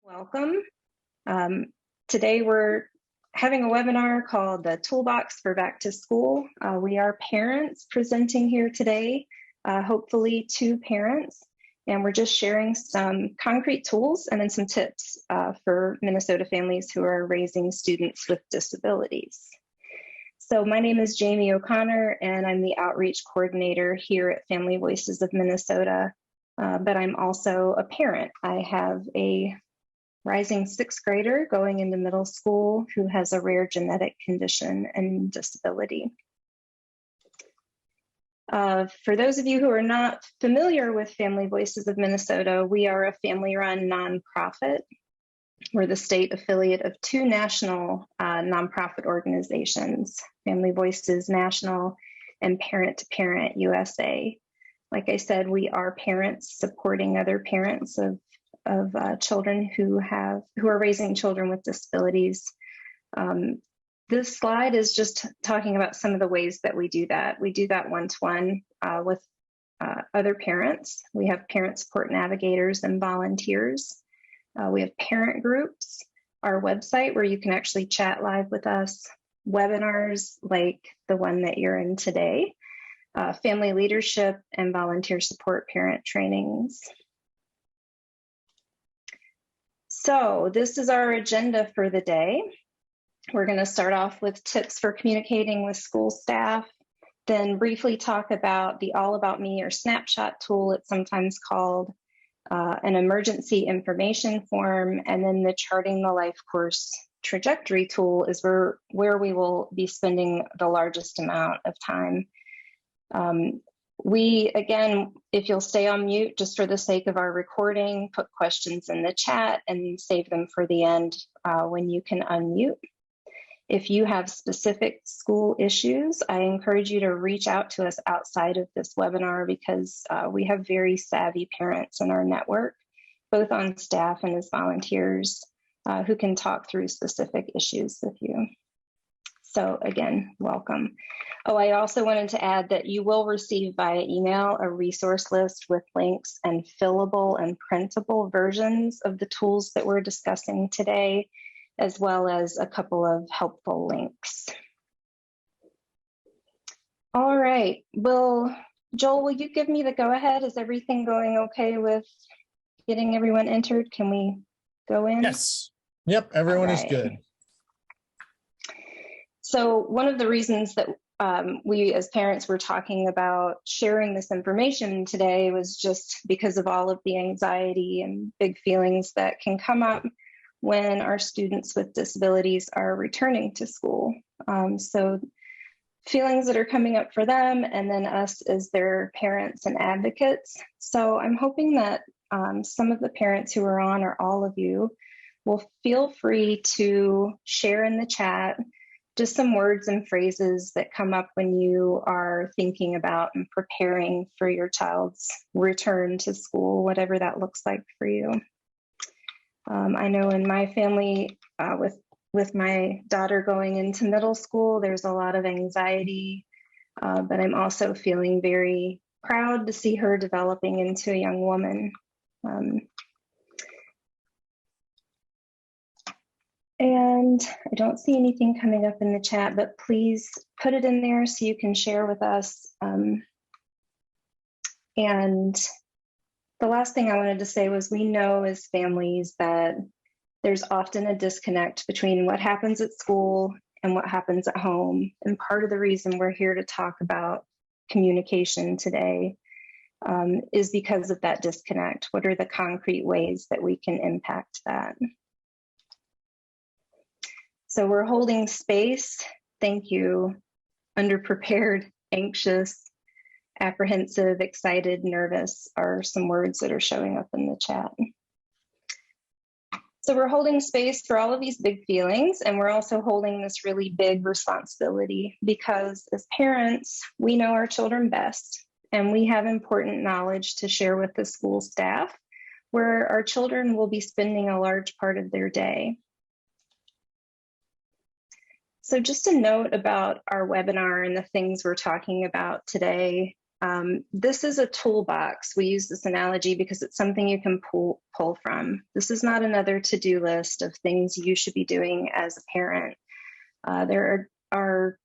Welcome. Today we're having a webinar called the Toolbox for Back to School. We are parents presenting here today, hopefully 2 parents, and we're just sharing some concrete tools and then some tips for Minnesota families who are raising students with disabilities. So my name is Jamie O'Connor, and I'm the outreach coordinator here at Family Voices of Minnesota, but I'm also a parent. I have a rising 6th grader going into middle school who has a rare genetic condition and disability. For those of you who are not familiar with Family Voices of Minnesota, we are a family-run nonprofit. We're the state affiliate of 2 national nonprofit organizations, Family Voices National and Parent to Parent USA. Like I said, we are parents supporting other parents of children who are raising children with disabilities. This slide is just talking about some of the ways that we do that. We do that one-to-one with other parents. We have parent support navigators and volunteers. We have parent groups, our website where you can actually chat live with us, webinars like the one that you're in today, family leadership and volunteer support parent trainings. So this is our agenda for the day. We're going to start off with tips for communicating with school staff, then briefly talk about the All About Me or Snapshot tool, it's sometimes called, an emergency information form, and then the Charting the Life Course Trajectory tool is where we will be spending the largest amount of time. Again, if you'll stay on mute just for the sake of our recording, put questions in the chat and save them for the end when you can unmute. If you have specific school issues, I encourage you to reach out to us outside of this webinar because we have very savvy parents in our network, both on staff and as volunteers, who can talk through specific issues with you. So again, welcome. Oh, I also wanted to add that you will receive via email a resource list with links and fillable and printable versions of the tools that we're discussing today, as well as a couple of helpful links. All right, Joel, will you give me the go-ahead? Is everything going okay with getting everyone entered? Can we go in? Yes. Yep, everyone is good. So one of the reasons that we as parents were talking about sharing this information today was just because of all of the anxiety and big feelings that can come up when our students with disabilities are returning to school. So feelings that are coming up for them and then us as their parents and advocates. So I'm hoping that some of the parents who are on, or all of you, will feel free to share in the chat just some words and phrases that come up when you are thinking about and preparing for your child's return to school, whatever that looks like for you. I know in my family, with my daughter going into middle school, there's a lot of anxiety, but I'm also feeling very proud to see her developing into a young woman. And I don't see anything coming up in the chat, but please put it in there so you can share with us. And the last thing I wanted to say was we know as families that there's often a disconnect between what happens at school and what happens at home. And part of the reason we're here to talk about communication today is because of that disconnect. What are the concrete ways that we can impact that? So we're holding space. Thank you. Underprepared, anxious, apprehensive, excited, nervous are some words that are showing up in the chat. So we're holding space for all of these big feelings, and we're also holding this really big responsibility because as parents, we know our children best, and we have important knowledge to share with the school staff where our children will be spending a large part of their day. So just a note about our webinar and the things we're talking about today. This is a toolbox. We use this analogy because it's something you can pull from. This is not another to-do list of things you should be doing as a parent. There are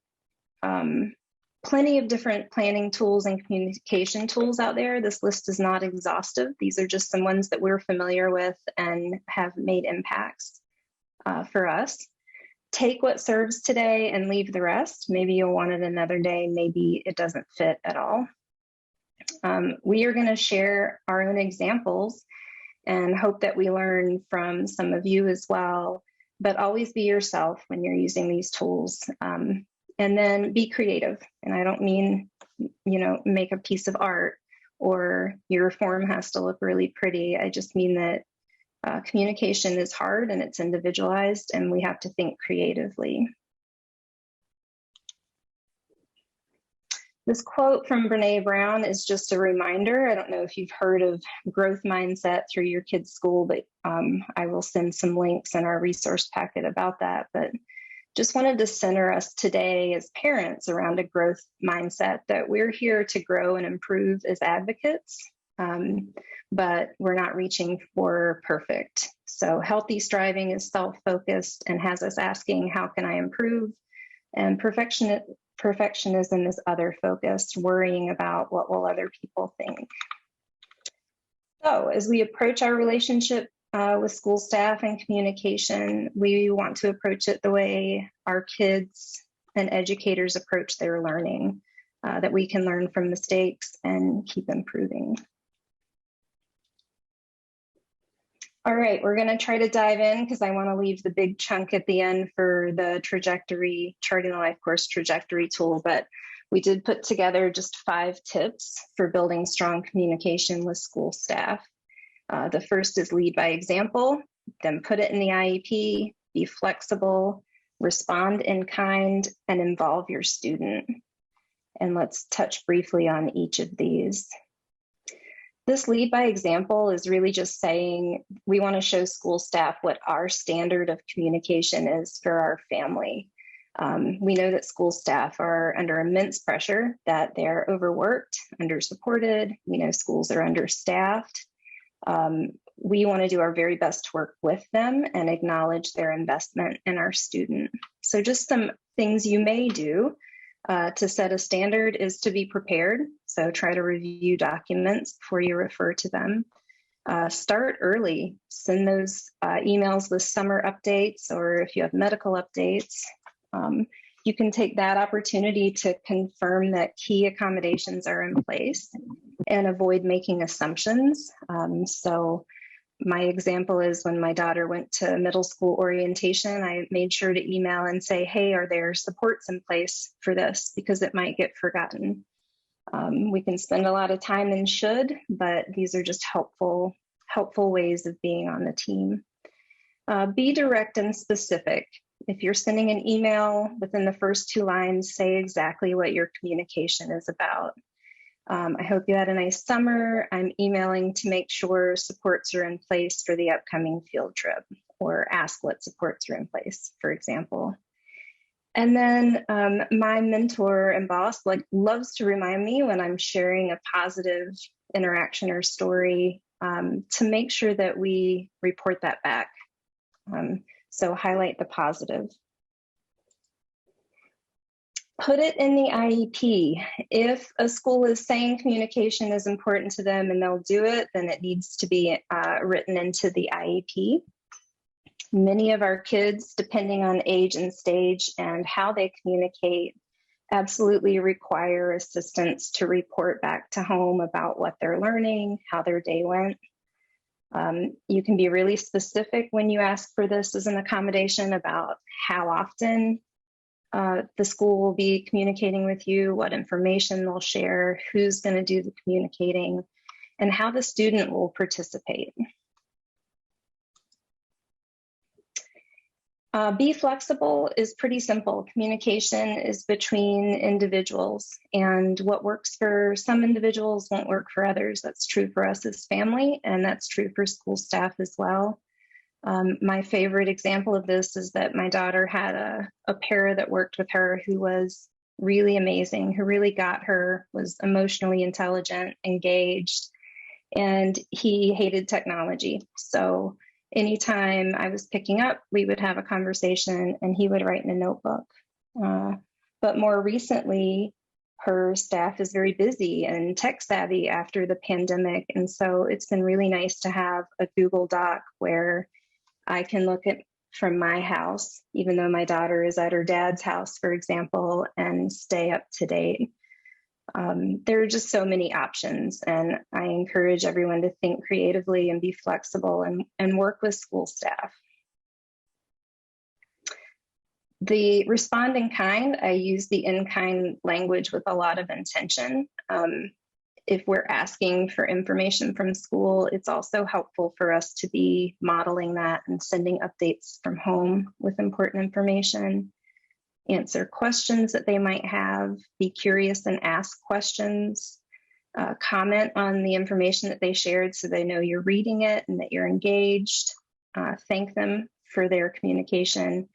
plenty of different planning tools and communication tools out there. This list is not exhaustive. These are just some ones that we're familiar with and have made impacts for us. Take what serves today and leave the rest. Maybe you'll want it another day. Maybe it doesn't fit at all. We are going to share our own examples and hope that we learn from some of you as well. But always be yourself when you're using these tools. And then be creative. And I don't mean, make a piece of art or your form has to look really pretty. I just mean that communication is hard and it's individualized and we have to think creatively. This quote from Brene Brown is just a reminder. I don't know if you've heard of growth mindset through your kids' school, but I will send some links in our resource packet about that. But just wanted to center us today as parents around a growth mindset, that we're here to grow and improve as advocates, but we're not reaching for perfect. So healthy striving is self-focused and has us asking, how can I improve? And perfectionism is other-focused, worrying about what will other people think. So as we approach our relationship with school staff and communication, we want to approach it the way our kids and educators approach their learning, that we can learn from mistakes and keep improving. All right, we're going to try to dive in because I want to leave the big chunk at the end for the trajectory, Charting the Life Course trajectory tool, but we did put together just 5 tips for building strong communication with school staff. The first is lead by example, then put it in the IEP, be flexible, respond in kind, and involve your student. And let's touch briefly on each of these. This lead by example is really just saying we want to show school staff what our standard of communication is for our family. We know that school staff are under immense pressure, that they're overworked, undersupported. We know schools are understaffed. We want to do our very best to work with them and acknowledge their investment in our student. So just some things you may do to set a standard is to be prepared. So try to review documents before you refer to them. Start early. Send those emails with summer updates, or if you have medical updates, you can take that opportunity to confirm that key accommodations are in place and avoid making assumptions. So my example is when my daughter went to middle school orientation, I made sure to email and say, hey, are there supports in place for this? Because it might get forgotten. We can spend a lot of time and should, but these are just helpful ways of being on the team. Be direct and specific. If you're sending an email, within the first 2 lines, say exactly what your communication is about. I hope you had a nice summer. I'm emailing to make sure supports are in place for the upcoming field trip, or ask what supports are in place, for example. And then my mentor and boss loves to remind me when I'm sharing a positive interaction or story to make sure that we report that back. So highlight the positive. Put it in the IEP. If a school is saying communication is important to them and they'll do it, then it needs to be written into the IEP. Many of our kids, depending on age and stage and how they communicate, absolutely require assistance to report back to home about what they're learning, how their day went. You can be really specific when you ask for this as an accommodation about how often the school will be communicating with you, what information they'll share, who's going to do the communicating, and how the student will participate. Be flexible is pretty simple. Communication is between individuals, and what works for some individuals won't work for others. That's true for us as family, and that's true for school staff as well. My favorite example of this is that my daughter had a pair that worked with her who was really amazing, who really got her, was emotionally intelligent, engaged, and he hated technology. So anytime I was picking up, we would have a conversation and he would write in a notebook. But more recently, her staff is very busy and tech savvy after the pandemic. And so it's been really nice to have a Google Doc where I can look at from my house, even though my daughter is at her dad's house, for example, and stay up to date. There are just so many options, and I encourage everyone to think creatively and be flexible and work with school staff. The respond in kind, I use the in kind language with a lot of intention. If we're asking for information from school, it's also helpful for us to be modeling that and sending updates from home with important information. Answer questions that they might have, be curious and ask questions, comment on the information that they shared so they know you're reading it and that you're engaged, thank them for their communication.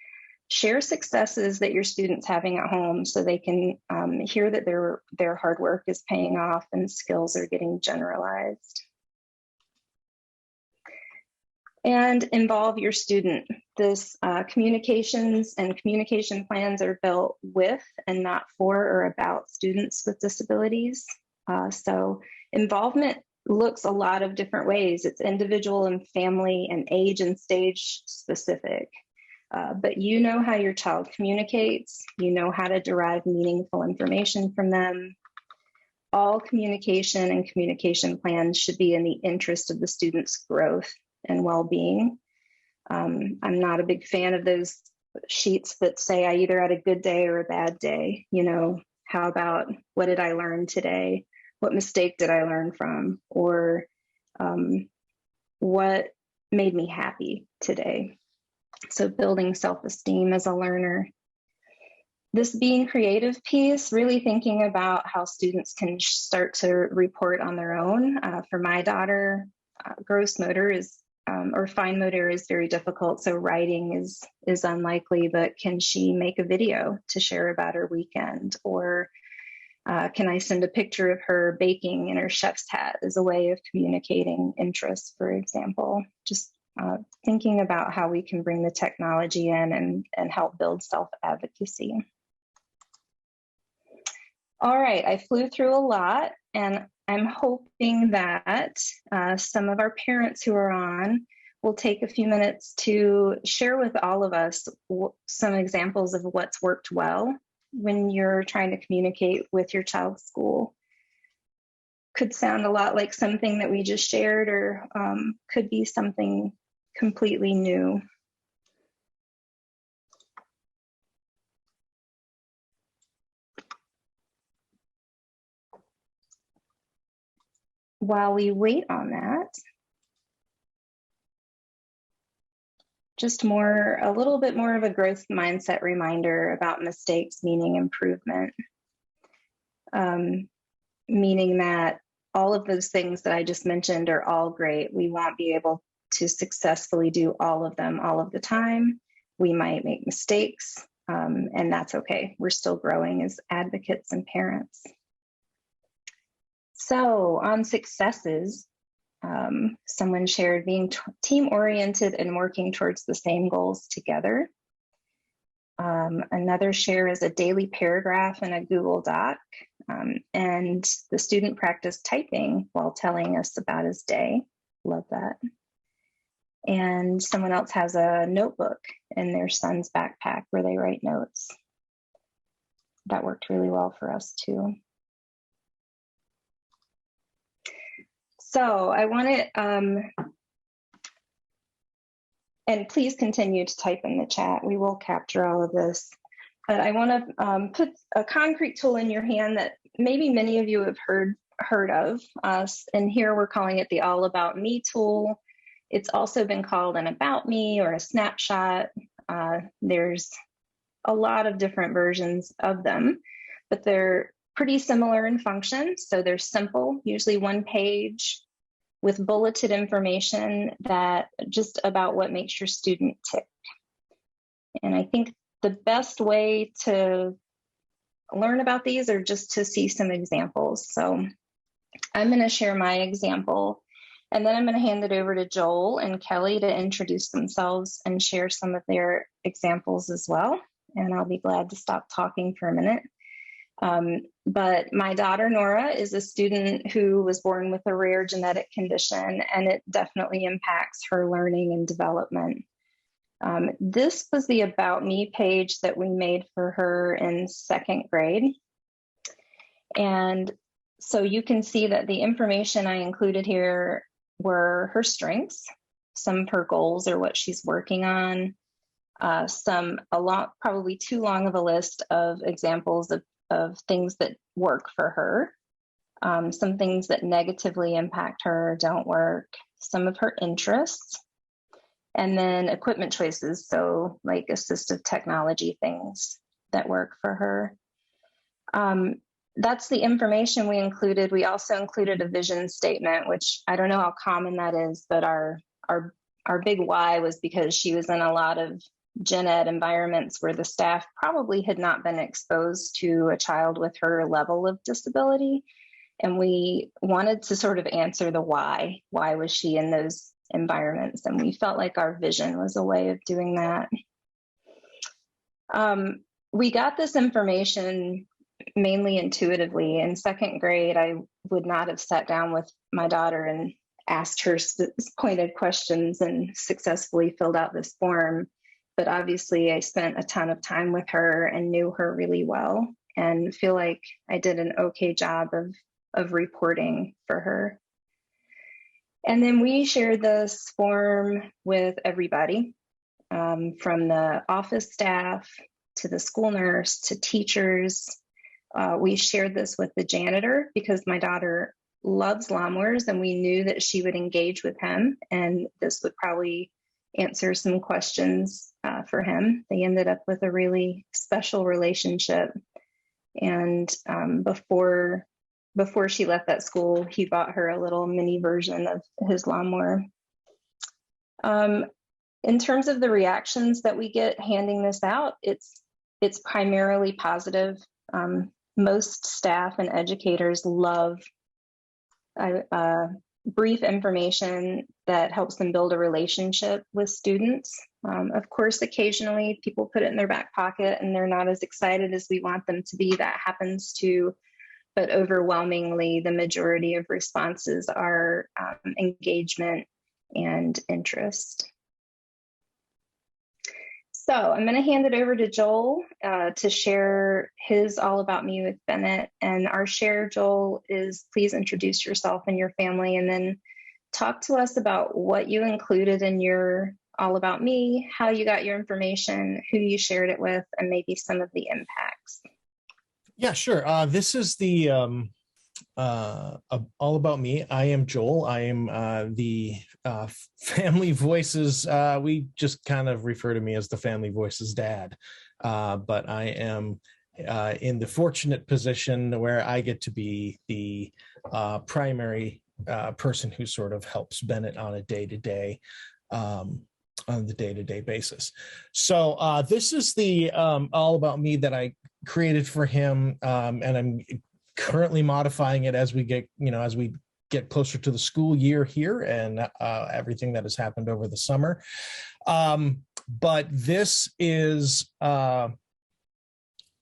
Share successes that your students having at home so they can hear that their hard work is paying off and skills are getting generalized. And involve your student. This communications and communication plans are built with and not for or about students with disabilities. So involvement looks a lot of different ways. It's individual and family and age and stage specific. But you know how your child communicates, you know how to derive meaningful information from them. All communication and communication plans should be in the interest of the student's growth and well-being. I'm not a big fan of those sheets that say I either had a good day or a bad day. You know, how about what did I learn today? What mistake did I learn from? Or what made me happy today? So building self-esteem as a learner. This being creative piece, really thinking about how students can start to report on their own. For my daughter, gross motor is, or fine motor is very difficult. So writing is unlikely, but can she make a video to share about her weekend? Or can I send a picture of her baking in her chef's hat as a way of communicating interest, for example? Just thinking about how we can bring the technology in and help build self-advocacy. All right, I flew through a lot, and I'm hoping that some of our parents who are on will take a few minutes to share with all of us some examples of what's worked well when you're trying to communicate with your child's school. Could sound a lot like something that we just shared, or could be something completely new. While we wait on that, just a little bit more of a growth mindset reminder about mistakes, meaning improvement. Meaning that all of those things that I just mentioned are all great. We won't be able to successfully do all of them all of the time. We might make mistakes, and that's okay. We're still growing as advocates and parents. So on successes, someone shared being team-oriented and working towards the same goals together. Another share is a daily paragraph in a Google Doc, and the student practiced typing while telling us about his day. Love that. And someone else has a notebook in their son's backpack where they write notes. That worked really well for us too. So I want to, and please continue to type in the chat. We will capture all of this. But I want to put a concrete tool in your hand that maybe many of you have heard of. And here we're calling it the All About Me tool. It's also been called an About Me or a snapshot. There's a lot of different versions of them, but they're pretty similar in function. So they're simple, usually one page with bulleted information that just about what makes your student tick. And I think the best way to learn about these or just to see some examples. So I'm going to share my example, and then I'm going to hand it over to Joel and Kelly to introduce themselves and share some of their examples as well. And I'll be glad to stop talking for a minute. But my daughter, Nora, is a student who was born with a rare genetic condition, and it definitely impacts her learning and development. This was the About Me page that we made for her in second grade. And so you can see that the information I included here were her strengths, some of her goals or what she's working on, probably too long of a list of examples of things that work for her, some things that negatively impact her, don't work, some of her interests, and then equipment choices, so like assistive technology things that work for her. That's the information we included. We also included a vision statement, which I don't know how common that is, but our big why was because she was in a lot of gen ed environments where the staff probably had not been exposed to a child with her level of disability. And we wanted to sort of answer the why. Why was she in those environments? And we felt like our vision was a way of doing that. We got this information mainly intuitively. In second grade, I would not have sat down with my daughter and asked her pointed questions and successfully filled out this form. But obviously, I spent a ton of time with her and knew her really well, and feel like I did an okay job of reporting for her. And then we shared this form with everybody, from the office staff to the school nurse to teachers. We shared this with the janitor because my daughter loves lawnmowers, and we knew that she would engage with him, and this would probably answer some questions for him. They ended up with a really special relationship. And before she left that school, he bought her a little mini version of his lawnmower. In terms of the reactions that we get handing this out, it's primarily positive. Most staff and educators love brief information that helps them build a relationship with students. Of course, occasionally people put it in their back pocket and they're not as excited as we want them to be. That happens too, but overwhelmingly, the majority of responses are engagement and interest. So I'm going to hand it over to Joel to share his All About Me with Bennett. And our share, Joel, is please introduce yourself and your family, and then talk to us about what you included in your All About Me, how you got your information, who you shared it with, and maybe some of the impacts. Yeah, sure. This is the All About Me. I am Joel. I am the Family Voices. We just kind of refer to me as the Family Voices dad. But I am in the fortunate position where I get to be the primary person who sort of helps Bennett on a day-to-day basis. So this is the All About Me that I created for him, and I'm currently modifying it as we get closer to the school year here and everything that has happened over the summer. But this is I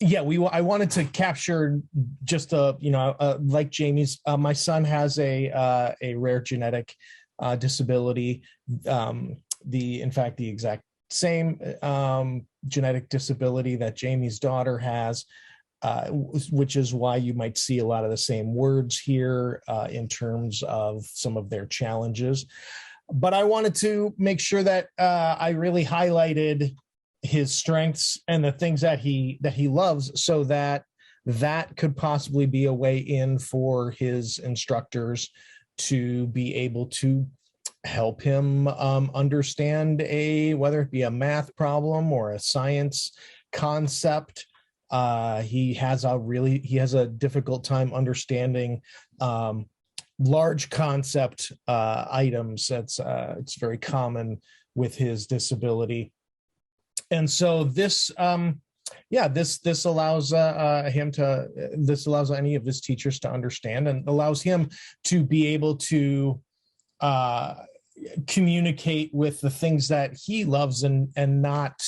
wanted to capture just like Jamie's. My son has a rare genetic disability. In fact, the exact same genetic disability that Jamie's daughter has, which is why you might see a lot of the same words here in terms of some of their challenges. But I wanted to make sure that I really highlighted his strengths and the things that he loves, so that could possibly be a way in for his instructors to be able to help him understand whether it be a math problem or a science concept. He has a difficult time understanding large concept items. It's very common with his disability. And so this yeah, this allows this allows any of his teachers to understand, and allows him to be able to communicate with the things that he loves, and not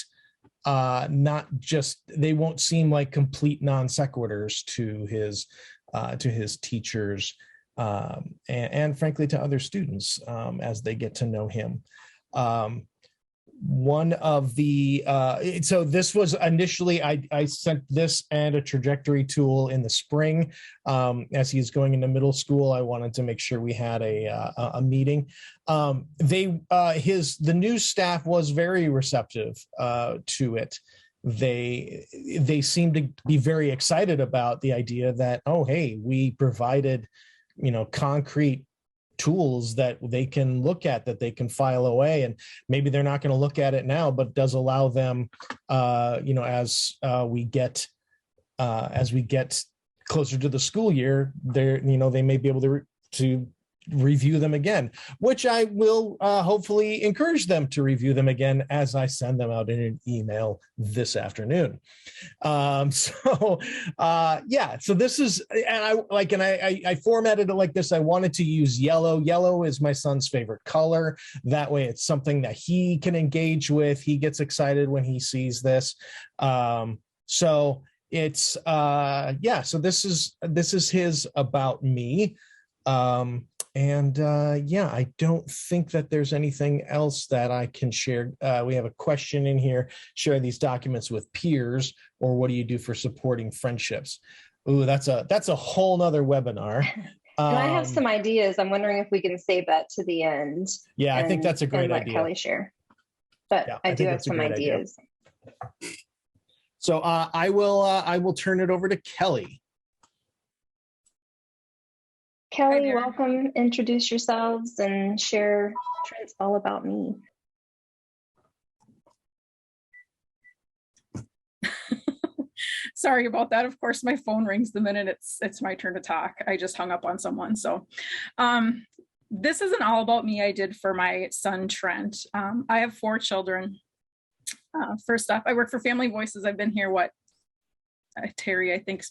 just, they won't seem like complete non sequiturs to his teachers, and frankly to other students, as they get to know him. One of the so this was initially, I sent this and a trajectory tool in the spring. As he's going into middle school, I wanted to make sure we had a meeting. The new staff was very receptive to it. They seemed to be very excited about the idea that, oh, hey, we provided, concrete tools that they can look at, that they can file away, and maybe they're not going to look at it now, but it does allow them, as we get closer to the school year, they may be able to review them again, which I will hopefully encourage them to review them again as I send them out in an email this afternoon. So this is, and I formatted it like this. I wanted to use yellow. Yellow is my son's favorite color. That way it's something that he can engage with. He gets excited when he sees this. So it's so this is his about me. I don't think that there's anything else that I can share. We have a question in here: share these documents with peers, or what do you do for supporting friendships? Ooh, that's a whole nother webinar. And I have some ideas. I'm wondering if we can save that to the end. Yeah, I think that's a great idea. Let Kelly share. But yeah, I do have some ideas. Idea. So I will turn it over to Kelly. Kelly, welcome. Introduce yourselves and share Trent's All About Me. Sorry about that. Of course, my phone rings the minute it's my turn to talk. I just hung up on someone. So this is an All About Me I did for my son, Trent. I have 4 children. First off, I work for Family Voices. I've been here, Terry, I think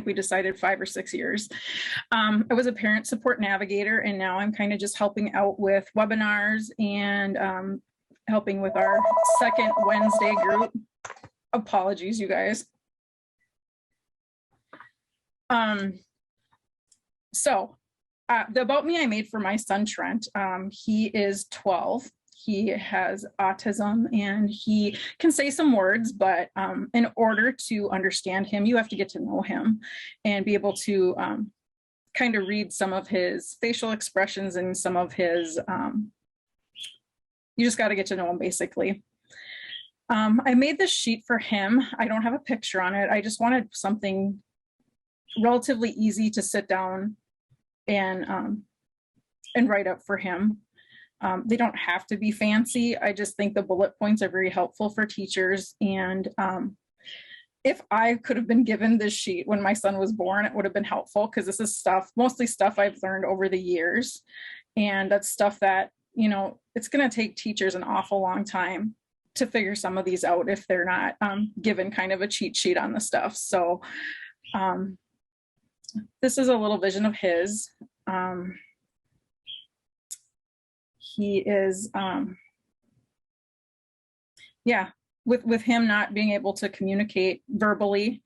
we decided 5 or 6 years. I was a parent support navigator, and now I'm kind of just helping out with webinars and helping with our second Wednesday group. Apologies, you guys. The About Me I made for my son, Trent. He is 12. He has autism and he can say some words, but in order to understand him, you have to get to know him and be able to kind of read some of his facial expressions and some of his, you just got to get to know him basically. I made this sheet for him. I don't have a picture on it. I just wanted something relatively easy to sit down and write up for him. They don't have to be fancy. I just think the bullet points are very helpful for teachers. And if I could have been given this sheet when my son was born, it would have been helpful, because this is mostly stuff I've learned over the years. And that's stuff that, it's going to take teachers an awful long time to figure some of these out if they're not given kind of a cheat sheet on the stuff. So this is a little vision of his. He is, with him not being able to communicate verbally,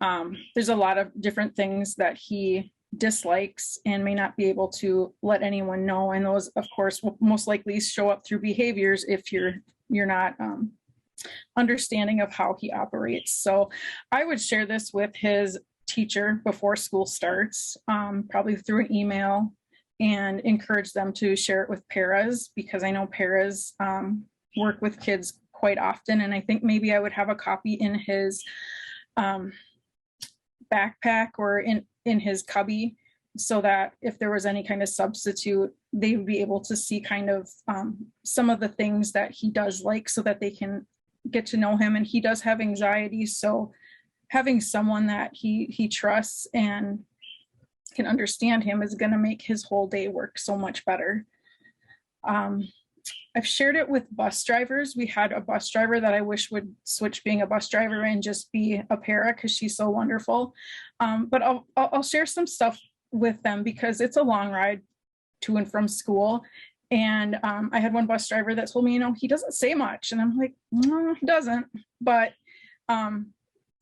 there's a lot of different things that he dislikes and may not be able to let anyone know. And those, of course, will most likely show up through behaviors if you're not understanding of how he operates. So I would share this with his teacher before school starts, probably through an email, and encourage them to share it with paras, because I know paras work with kids quite often. And I think maybe I would have a copy in his backpack or in his cubby, so that if there was any kind of substitute, they would be able to see kind of some of the things that he does like, so that they can get to know him. And he does have anxiety, so having someone that he trusts and can understand him is going to make his whole day work so much better. I I've shared it with bus drivers. We had a bus driver that I wish would switch being a bus driver and just be a para because she's so wonderful. But I'll share some stuff with them because it's a long ride to and from school. And I had one bus driver that told me, he doesn't say much. And I'm like, no, he doesn't. But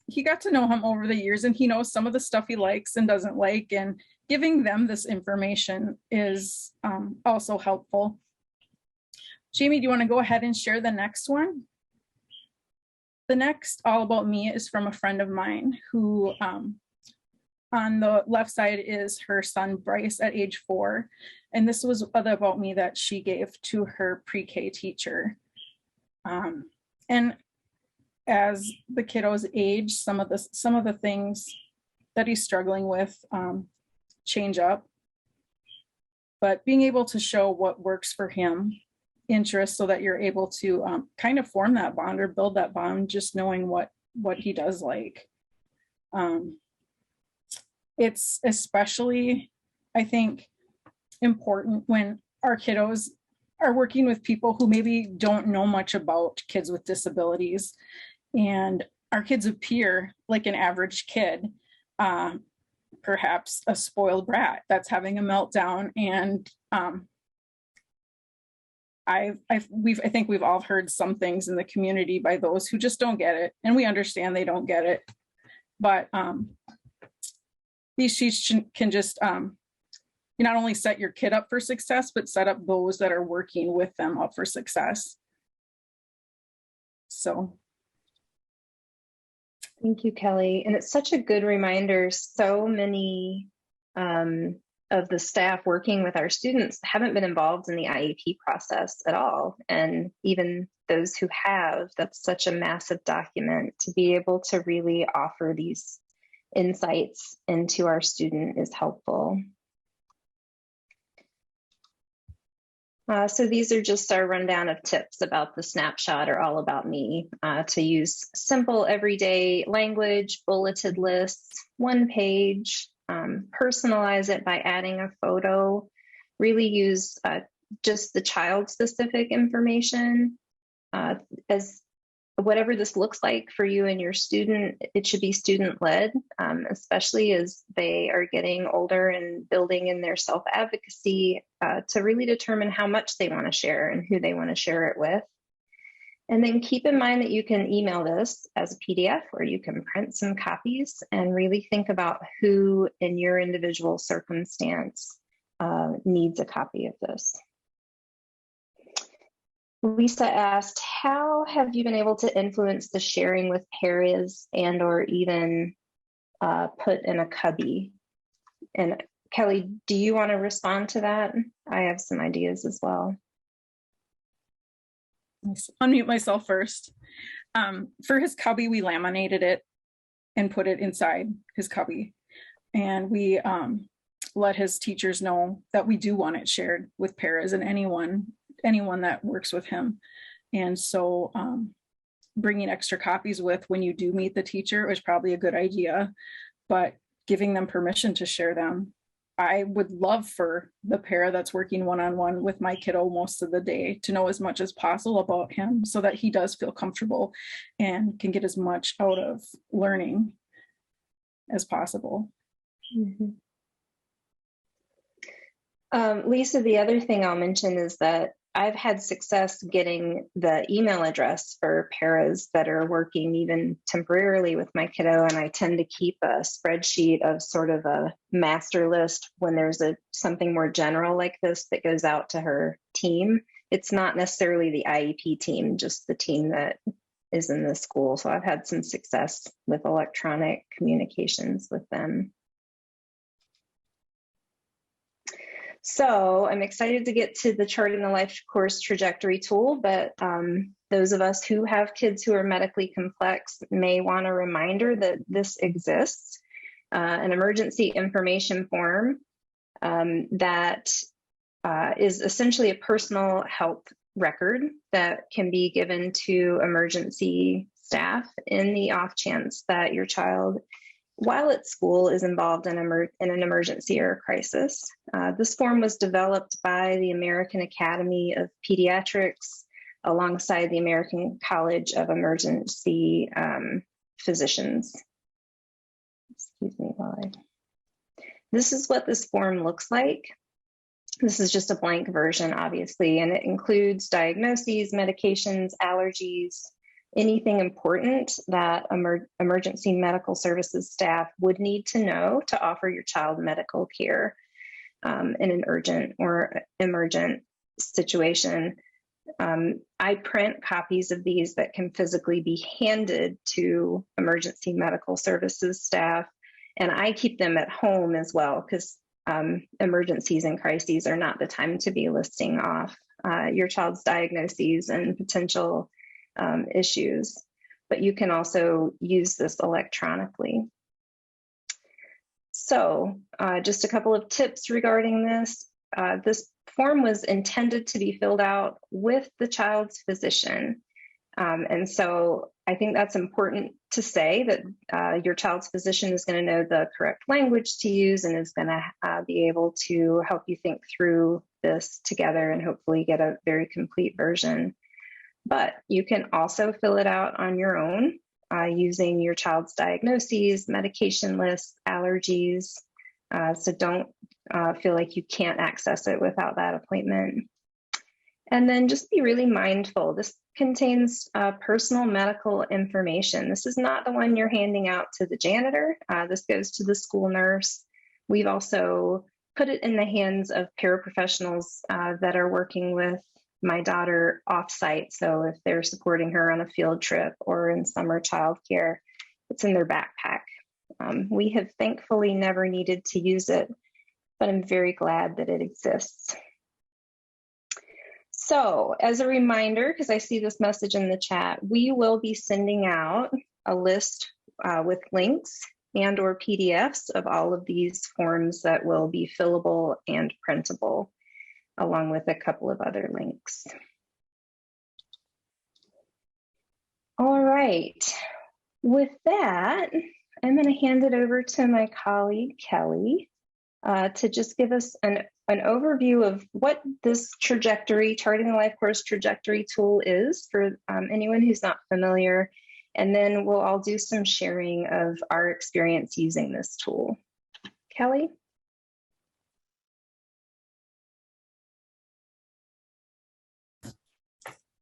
he got to know him over the years, and he knows some of the stuff he likes and doesn't like. And giving them this information is also helpful. Jamie, do you want to go ahead and share the next one? The next All About Me is from a friend of mine who on the left side is her son, Bryce, at age 4. And this was the About Me that she gave to her pre-K teacher. And as the kiddos age, some of the things that he's struggling with change up. But being able to show what works for him, interest, so that you're able to kind of form that bond or build that bond, just knowing what he does like. It's especially, I think, important when our kiddos are working with people who maybe don't know much about kids with disabilities, and our kids appear like an average kid, perhaps a spoiled brat that's having a meltdown. And I think we've all heard some things in the community by those who just don't get it, and we understand they don't get it. But these sheets can just not only set your kid up for success, but set up those that are working with them up for success. So. Thank you, Kelly. And it's such a good reminder. So many of the staff working with our students haven't been involved in the IEP process at all. And even those who have, that's such a massive document. To be able to really offer these insights into our student is helpful. So these are just our rundown of tips about the snapshot or All About Me, to use simple everyday language, bulleted lists, one page, personalize it by adding a photo, really use just the child-specific information. As whatever this looks like for you and your student, it should be student-led, especially as they are getting older and building in their self-advocacy, to really determine how much they want to share and who they want to share it with. And then keep in mind that you can email this as a PDF, or you can print some copies, and really think about who in your individual circumstance needs a copy of this. Lisa asked, how have you been able to influence the sharing with paras and or even put in a cubby? And Kelly, do you want to respond to that? I have some ideas as well. Unmute myself first. For his cubby, we laminated it and put it inside his cubby. And we let his teachers know that we do want it shared with paras and anyone that works with him. And so bringing extra copies with when you do meet the teacher is probably a good idea, but giving them permission to share them. I would love for the para that's working one-on-one with my kiddo most of the day to know as much as possible about him, so that he does feel comfortable and can get as much out of learning as possible. Mm-hmm. Lisa, the other thing I'll mention is that I've had success getting the email address for paras that are working even temporarily with my kiddo, and I tend to keep a spreadsheet of sort of a master list when there's something more general like this that goes out to her team. It's not necessarily the IEP team, just the team that is in the school. So I've had some success with electronic communications with them. So I'm excited to get to the Charting the Life Course Trajectory tool, but those of us who have kids who are medically complex may want a reminder that this exists, an emergency information form that is essentially a personal health record that can be given to emergency staff in the off chance that your child while at school is involved in an emergency or a crisis. This form was developed by the American Academy of Pediatrics alongside the American College of Emergency Physicians. Excuse me while This is what this form looks like. This is just a blank version, obviously, and it includes diagnoses, medications, allergies, anything important that emergency medical services staff would need to know to offer your child medical care in an urgent or emergent situation. I print copies of these that can physically be handed to emergency medical services staff, and I keep them at home as well, because emergencies and crises are not the time to be listing off your child's diagnoses and potential issues, but you can also use this electronically. So just a couple of tips regarding this. This form was intended to be filled out with the child's physician. And so I think that's important to say that your child's physician is going to know the correct language to use and is going to be able to help you think through this together and hopefully get a very complete version. But you can also fill it out on your own using your child's diagnoses, medication lists, allergies. So don't feel like you can't access it without that appointment. And then just be really mindful. This contains personal medical information. This is not the one you're handing out to the janitor. This goes to the school nurse. We've also put it in the hands of paraprofessionals that are working with my daughter off-site. So if they're supporting her on a field trip or in summer childcare, it's in their backpack. We have thankfully never needed to use it, but I'm very glad that it exists. So as a reminder, because I see this message in the chat, we will be sending out a list with links and or PDFs of all of these forms that will be fillable and printable, along with a couple of other links. All right, with that, I'm going to hand it over to my colleague, Kelly, to just give us an overview of what this trajectory, Charting the Life Course trajectory tool is for anyone who's not familiar. And then we'll all do some sharing of our experience using this tool. Kelly?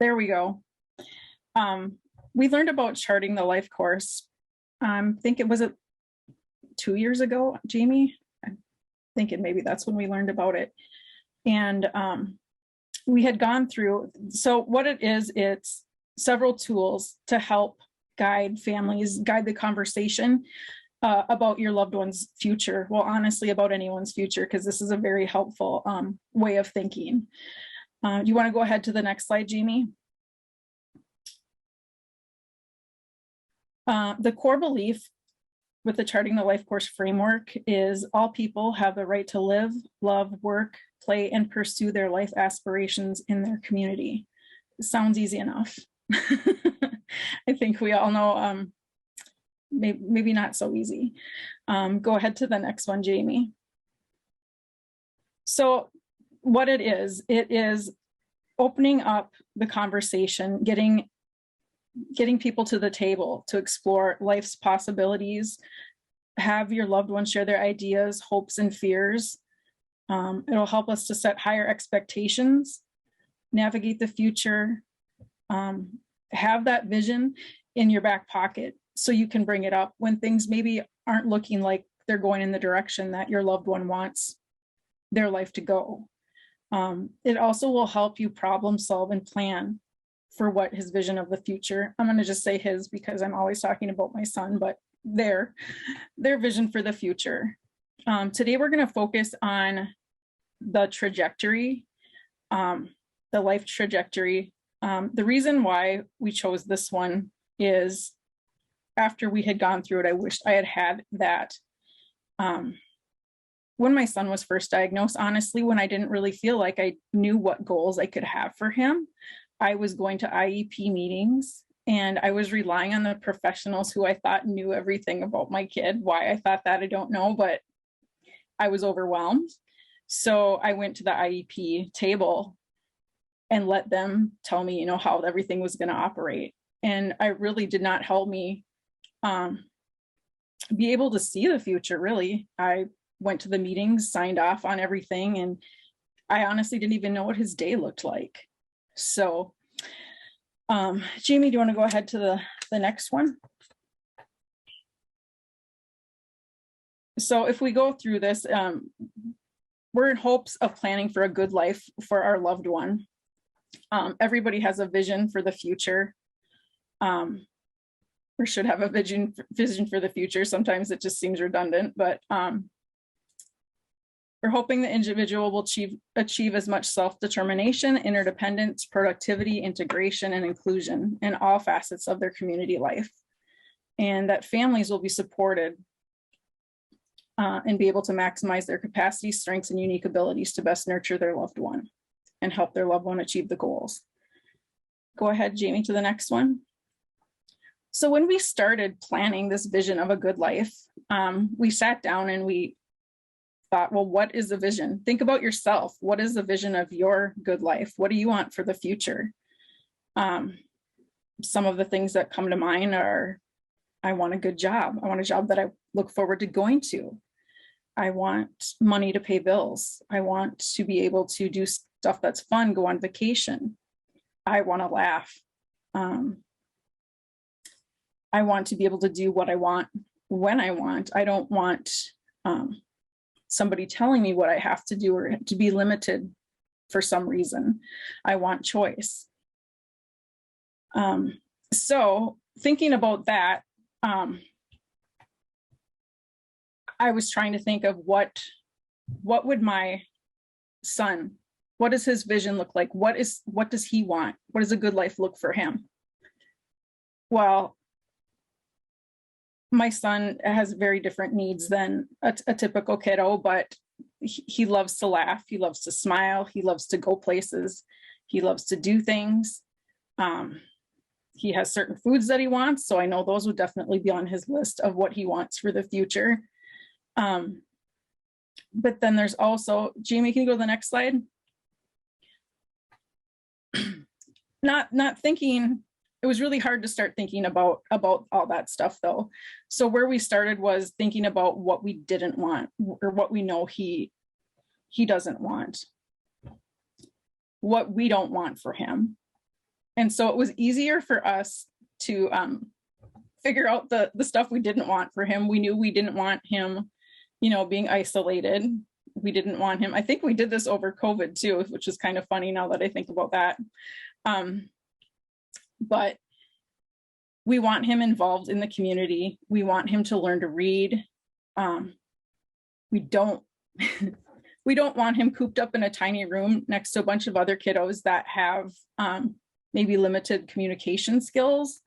There we go. We learned about Charting the Life Course. I think it was 2 years ago, Jamie? I'm thinking maybe that's when we learned about it. And we had gone through, so what it is, it's several tools to help guide families, guide the conversation about your loved one's future. Well, honestly, about anyone's future, because this is a very helpful way of thinking. You want to go ahead to the next slide, Jamie? The core belief with the Charting the Life Course framework is all people have the right to live, love, work, play, and pursue their life aspirations in their community. It sounds easy enough. I think we all know, maybe not so easy. Go ahead to the next one, Jamie. So what it is opening up the conversation, getting people to the table to explore life's possibilities, have your loved ones share their ideas, hopes, and fears. It'll help us to set higher expectations, navigate the future, have that vision in your back pocket so you can bring it up when things maybe aren't looking like they're going in the direction that your loved one wants their life to go. It also will help you problem solve and plan for what his vision of the future. I'm going to just say his because I'm always talking about my son, but their vision for the future. Today we're going to focus on the trajectory, the life trajectory. The reason why we chose this one is after we had gone through it, I wished I had that. When my son was first diagnosed, honestly, when I didn't really feel like I knew what goals I could have for him, I was going to IEP meetings And I was relying on the professionals who I thought knew everything about my kid. Why I thought that, I don't know, but I was overwhelmed. So I went to the IEP table and let them tell me, how everything was going to operate. And it really did not help me be able to see the future, really. I went to the meetings, signed off on everything, and I honestly didn't even know what his day looked like. So, Jamie, do you want to go ahead to the next one? So if we go through this, we're in hopes of planning for a good life for our loved one. Everybody has a vision for the future, or should have a vision for the future. Sometimes it just seems redundant, but we're hoping the individual will achieve as much self-determination, interdependence, productivity, integration, and inclusion in all facets of their community life, and that families will be supported and be able to maximize their capacities, strengths, and unique abilities to best nurture their loved one and help their loved one achieve the goals. Go ahead, Jamie, to the next one. So when we started planning this vision of a good life, we sat down and we thought, well, what is the vision? Think about yourself. What is the vision of your good life? What do you want for the future? Some of the things that come to mind are, I want a good job. I want a job that I look forward to going to. I want money to pay bills. I want to be able to do stuff that's fun, go on vacation. I want to laugh. I want to be able to do what I want when I want. I don't want somebody telling me what I have to do or to be limited for some reason. I want choice. So thinking about that, I was trying to think of what would my son, what does his vision look like? What does he want? What does a good life look for him? Well, my son has very different needs than a typical kiddo, but he loves to laugh. He loves to smile. He loves to go places. He loves to do things. He has certain foods that he wants. So I know those would definitely be on his list of what he wants for the future. But then there's also, Jamie, can you go to the next slide? Not thinking, it was really hard to start thinking about all that stuff though. So where we started was thinking about what we didn't want or what we know he doesn't want, what we don't want for him. And so it was easier for us to figure out the stuff we didn't want for him. We knew we didn't want him, being isolated. We didn't want him. I think we did this over COVID too, which is kind of funny now that I think about that. But we want him involved in the community. We want him to learn to read. We don't want him cooped up in a tiny room next to a bunch of other kiddos that have maybe limited communication skills.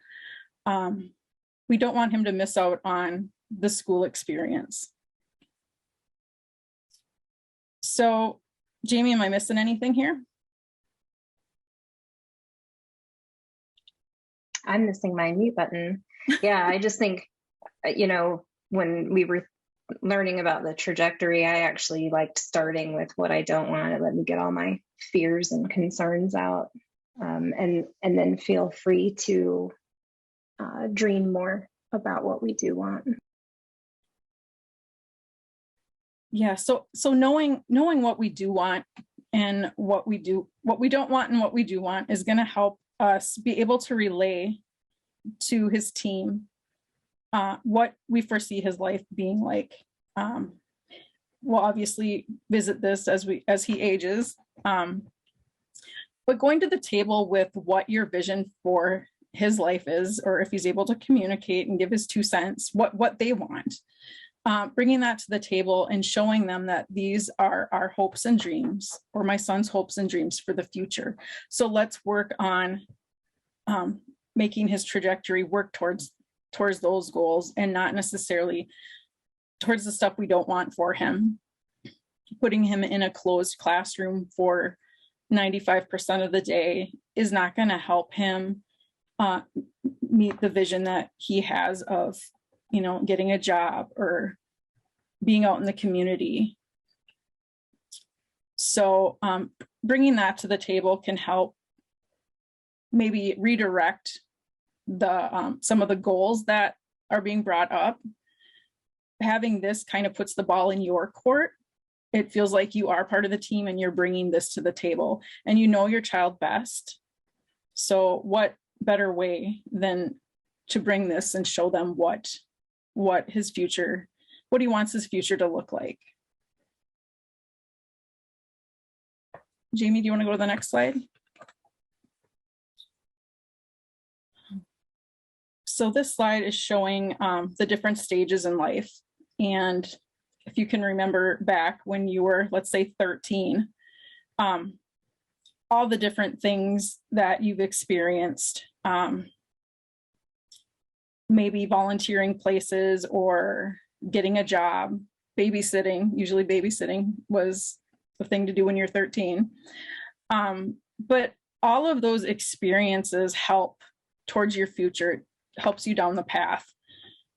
We don't want him to miss out on the school experience. So, Jamie, am I missing anything here? I'm missing my mute button. Yeah, I just think, when we were learning about the trajectory, I actually liked starting with what I don't want. It let me get all my fears and concerns out, and then feel free to dream more about what we do want. Yeah, so knowing what we do want and what we don't want and what we do want is going to help us be able to relay to his team what we foresee his life being like. We'll obviously visit this as he ages, but going to the table with what your vision for his life is, or if he's able to communicate and give his 2 cents, what they want, bringing that to the table and showing them that these are our hopes and dreams, or my son's hopes and dreams for the future. So let's work on making his trajectory work towards those goals and not necessarily towards the stuff we don't want for him. Putting him in a closed classroom for 95% of the day is not going to help him meet the vision that he has of, you know, getting a job or being out in the community. So bringing that to the table can help maybe redirect the some of the goals that are being brought up. Having this kind of puts the ball in your court. It feels like you are part of the team and you're bringing this to the table and you know your child best. So what better way than to bring this and show them what his future, what he wants his future to look like. Jamie, do you want to go to the next slide? So this slide is showing the different stages in life. And if you can remember back when you were, let's say 13, all the different things that you've experienced, maybe volunteering places or getting a job, babysitting. Usually babysitting was the thing to do when you're 13. But all of those experiences help towards your future. It helps you down the path.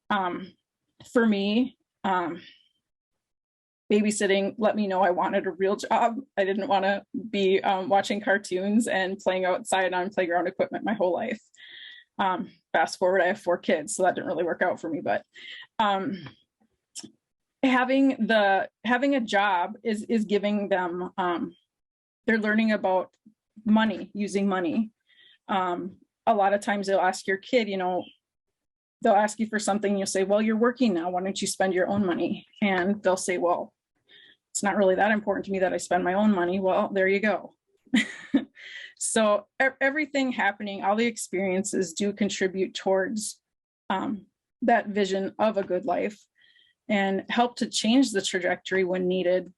For me, babysitting let me know I wanted a real job. I didn't want to be watching cartoons and playing outside on playground equipment my whole life. Fast forward, I have 4 kids, so that didn't really work out for me. But having a job is giving them, they're learning about money, using money. A lot of times they'll ask your kid, you know, they'll ask you for something, you'll say, well, you're working now, why don't you spend your own money? And they'll say, well, it's not really that important to me that I spend my own money. Well, there you go. So everything happening, all the experiences do contribute towards that vision of a good life and help to change the trajectory when needed.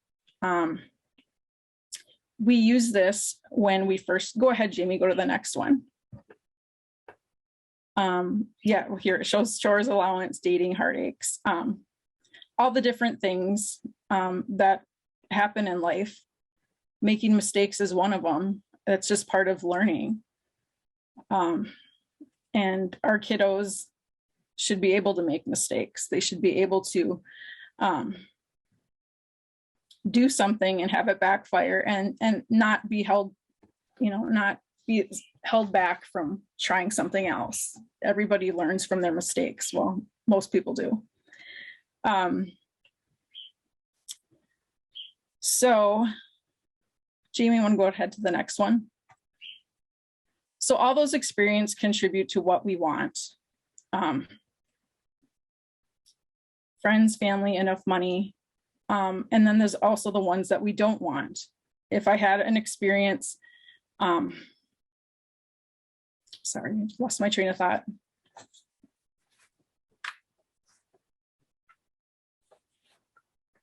We use this when we first, go ahead, Jamie, go to the next one. Yeah, well, here it shows chores, allowance, dating, heartaches, all the different things that happen in life. Making mistakes is one of them. That's just part of learning. And our kiddos should be able to make mistakes. They should be able to do something and have it backfire and not be held, you know, not be held back from trying something else. Everybody learns from their mistakes. Well, most people do. So Jamie, want to go ahead to the next one? So all those experiences contribute to what we want. Friends, family, enough money. And then there's also the ones that we don't want. If I had an experience, sorry, I lost my train of thought.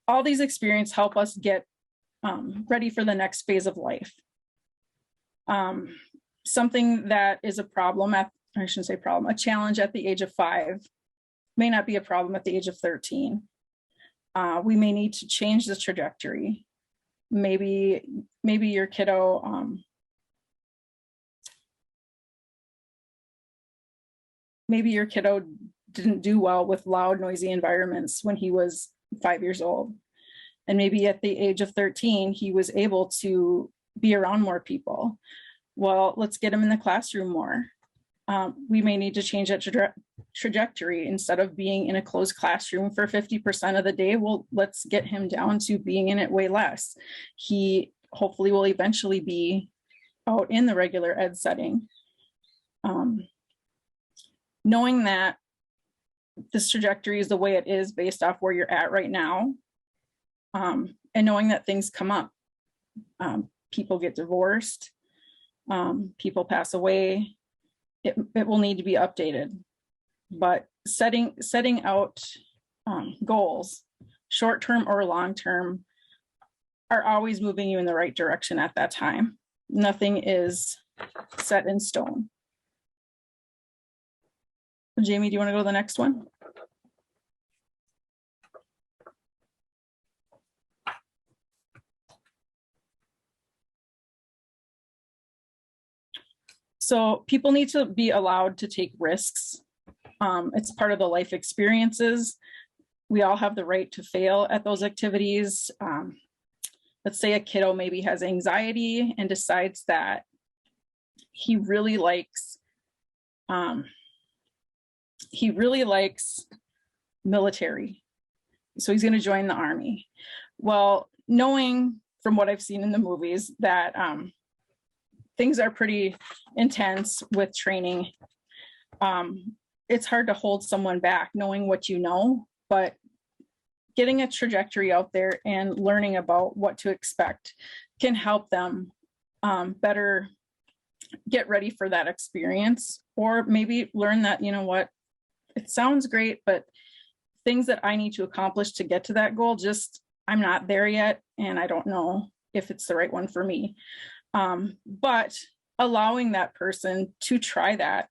All these experiences help us get ready for the next phase of life. Something that is a problem I shouldn't say problem, a challenge at the age of 5 may not be a problem at the age of 13. We may need to change the trajectory. Maybe your kiddo, didn't do well with loud, noisy environments when he was 5 years old. And maybe at the age of 13, he was able to be around more people. Well, let's get him in the classroom more. We may need to change that trajectory. Instead of being in a closed classroom for 50% of the day, well, let's get him down to being in it way less. He hopefully will eventually be out in the regular ed setting. Knowing that this trajectory is the way it is based off where you're at right now, and knowing that things come up. People get divorced, people pass away, it will need to be updated. But setting out goals, short-term or long-term, are always moving you in the right direction at that time. Nothing is set in stone. Jamie, do you want to go to the next one? So people need to be allowed to take risks. It's part of the life experiences. We all have the right to fail at those activities. Let's say a kiddo maybe has anxiety and decides that he really likes military. So he's going to join the Army. Well, knowing from what I've seen in the movies that things are pretty intense with training, it's hard to hold someone back knowing what you know, but getting a trajectory out there and learning about what to expect can help them better get ready for that experience, or maybe learn that, you know what, it sounds great, but things that I need to accomplish to get to that goal, just I'm not there yet, and I don't know if it's the right one for me. But allowing that person to try that,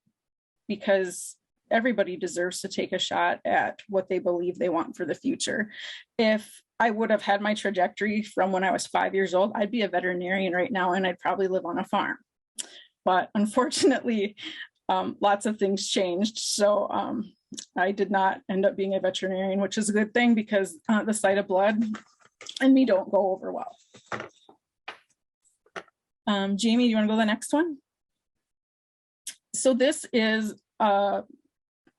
because everybody deserves to take a shot at what they believe they want for the future. If I would have had my trajectory from when I was 5 years old, I'd be a veterinarian right now, and I'd probably live on a farm. But unfortunately, lots of things changed. So I did not end up being a veterinarian, which is a good thing, because the sight of blood and me don't go over well. Jamie, do you want to go to the next one? So this is a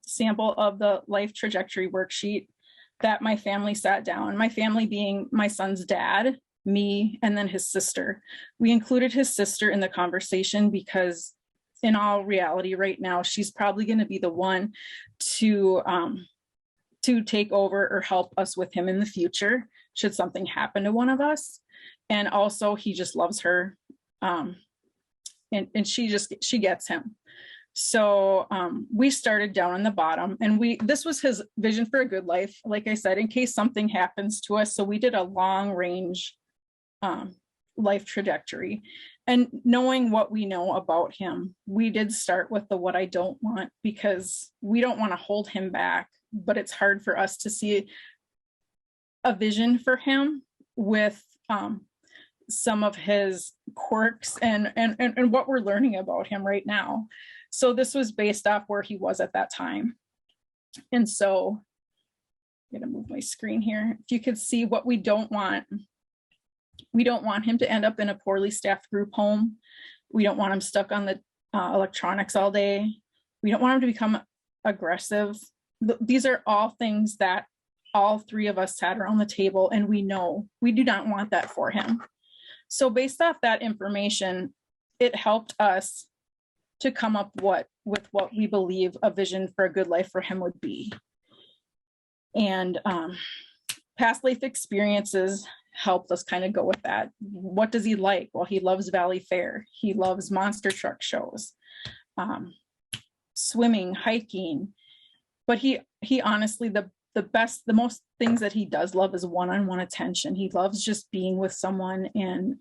sample of the life trajectory worksheet that my family sat down. My family being my son's dad, me, and then his sister. We included his sister in the conversation because in all reality right now, she's probably going to be the one to take over or help us with him in the future, should something happen to one of us. And also he just loves her. And she gets him. So we started down on the bottom, and this was his vision for a good life, like I said, in case something happens to us. So we did a long range life trajectory, and knowing what we know about him, we did start with the what I don't want, because we don't want to hold him back, but it's hard for us to see a vision for him with some of his quirks and what we're learning about him right now. So this was based off where he was at that time. And so I'm going to move my screen here. If you could see what we don't want. We don't want him to end up in a poorly staffed group home. We don't want him stuck on the electronics all day. We don't want him to become aggressive. These are all things that all three of us sat around the table, and we know we do not want that for him. So based off that information, it helped us to come up with what we believe a vision for a good life for him would be. And past life experiences helped us kind of go with that. What does he like? Well, he loves Valley Fair. He loves monster truck shows, swimming, hiking. But he honestly, the most things that he does love is one-on-one attention. He loves just being with someone and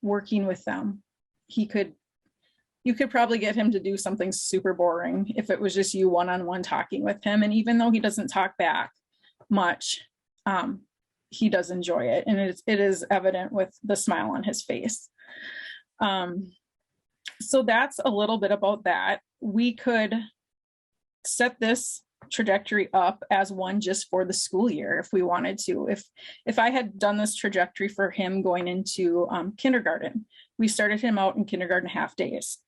working with them. You could probably get him to do something super boring if it was just you one-on-one talking with him. And even though he doesn't talk back much, he does enjoy it. And it is evident with the smile on his face. So that's a little bit about that. We could set this trajectory up as one just for the school year if we wanted to. If I had done this trajectory for him going into kindergarten, we started him out in kindergarten half days.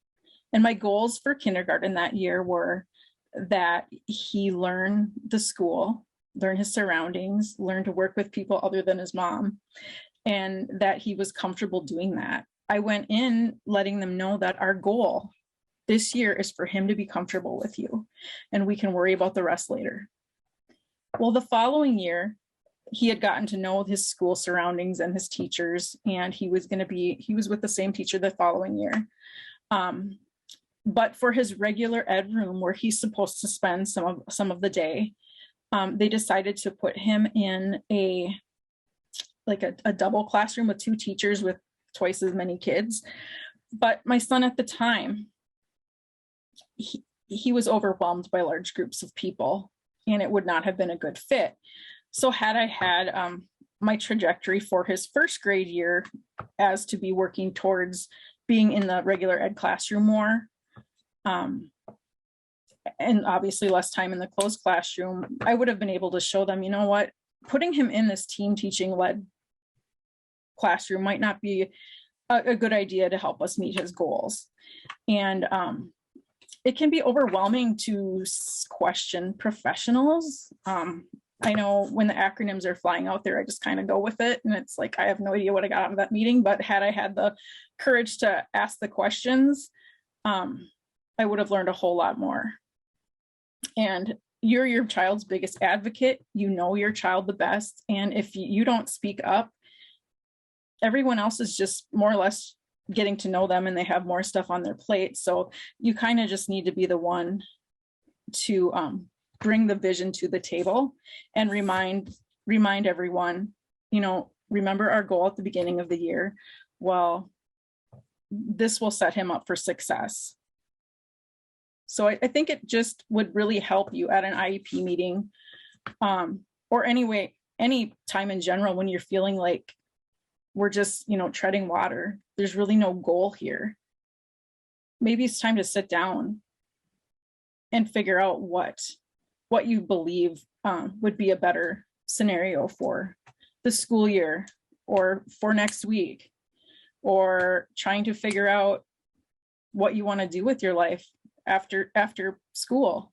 And my goals for kindergarten that year were that he learn the school, learn his surroundings, learn to work with people other than his mom, and that he was comfortable doing that. I went in letting them know that our goal this year is for him to be comfortable with you, and we can worry about the rest later. Well, the following year, he had gotten to know his school surroundings and his teachers, and he was with the same teacher the following year. But for his regular ed room where he's supposed to spend some of the day, they decided to put him in a double classroom with two teachers with twice as many kids. But my son at the time, he was overwhelmed by large groups of people, and it would not have been a good fit. So had I had my trajectory for his first grade year as to be working towards being in the regular ed classroom more, and obviously less time in the closed classroom, I would have been able to show them, you know what, putting him in this team teaching led classroom might not be a good idea to help us meet his goals. And it can be overwhelming to question professionals. I know when the acronyms are flying out there, I just kind of go with it. And it's like, I have no idea what I got out of that meeting, but had I had the courage to ask the questions, I would have learned a whole lot more. And you're your child's biggest advocate. You know your child the best. And if you don't speak up, everyone else is just more or less getting to know them and they have more stuff on their plate. So you kind of just need to be the one to bring the vision to the table and remind everyone, you know, remember our goal at the beginning of the year. Well, this will set him up for success. So I think it just would really help you at an IEP meeting, or anyway, any time in general when you're feeling like we're just, you know, treading water. There's really no goal here. Maybe it's time to sit down and figure out what you believe would be a better scenario for the school year or for next week, or trying to figure out what you want to do with your life after school.